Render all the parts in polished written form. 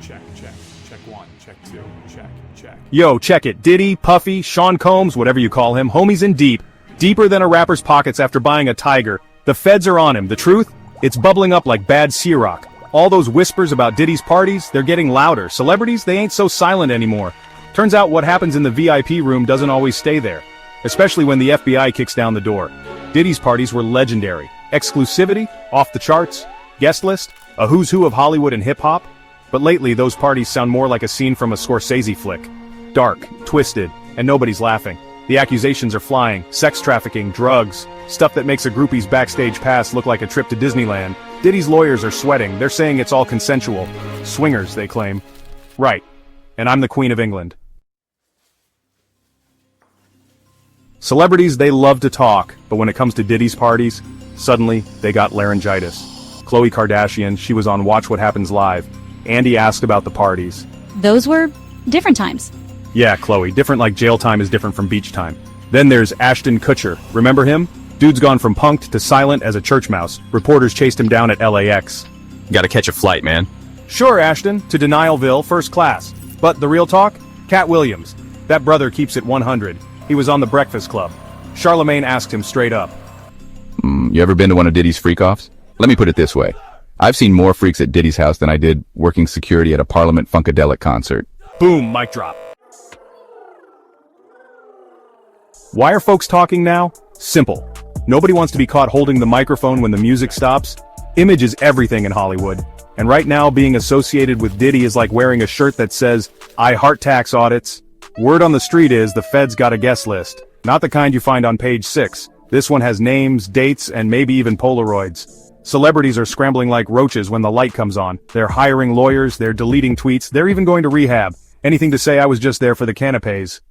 Check, check. Check one, check two, check, check. Yo, check it. Diddy, Puffy, Sean Combs, whatever you call him, homie's in deep. Deeper than a rapper's pockets after buying a tiger. The feds are on him. The truth? It's bubbling up like bad Ciroc. All those whispers about Diddy's parties, they're getting louder. Celebrities, they ain't so silent anymore. Turns out what happens in the VIP room doesn't always stay there. Especially when the FBI kicks down the door. Diddy's parties were legendary. Exclusivity, off the charts, guest list, a who's who of Hollywood and hip-hop. But lately those parties sound more like a scene from a Scorsese flick. Dark, twisted, and nobody's laughing. The accusations are flying: sex trafficking, drugs, stuff that makes a groupie's backstage pass look like a trip to Disneyland. Diddy's lawyers are sweating. They're saying it's all consensual. Swingers, they claim. Right. And I'm the Queen of England. Celebrities, they love to talk, but when it comes to Diddy's parties, suddenly they got laryngitis. Khloe Kardashian, she was on Watch What Happens Live. Andy asked about the parties. Those were different times. Yeah, Khloe, different like jail time is different from beach time. Then there's Ashton Kutcher. Remember him? Dude's gone from punked to silent as a church mouse. Reporters chased him down at LAX. Gotta catch a flight, man. Sure, Ashton, to Denialville, first class. But the real talk? Cat Williams. That brother keeps it 100. He was on the Breakfast Club. Charlemagne asked him straight up. You ever been to one of Diddy's freak-offs? Let me put it this way. I've seen more freaks at Diddy's house than I did working security at a Parliament Funkadelic concert. Boom, mic drop. Why are folks talking now? Simple. Nobody wants to be caught holding the microphone when the music stops. Image is everything in Hollywood. And right now, being associated with Diddy is like wearing a shirt that says, "I heart tax audits." Word on the street is the feds got a guest list. Not the kind you find on page 6. This one has names, dates, and maybe even Polaroids. Celebrities are scrambling like roaches when the light comes on. They're hiring lawyers, they're deleting tweets, they're even going to rehab. Anything to say I was just there for the canapes.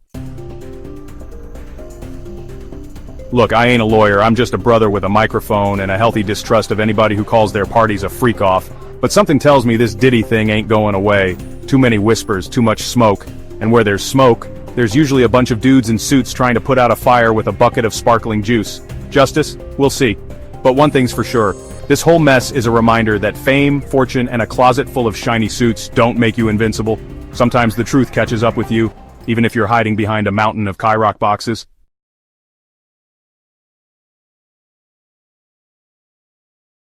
Look, I ain't a lawyer, I'm just a brother with a microphone and a healthy distrust of anybody who calls their parties a freak-off. But something tells me this Diddy thing ain't going away. Too many whispers, too much smoke. And where there's smoke, there's usually a bunch of dudes in suits trying to put out a fire with a bucket of sparkling juice. Justice? We'll see. But one thing's for sure. This whole mess is a reminder that fame, fortune, and a closet full of shiny suits don't make you invincible. Sometimes the truth catches up with you, even if you're hiding behind a mountain of Kyrock boxes.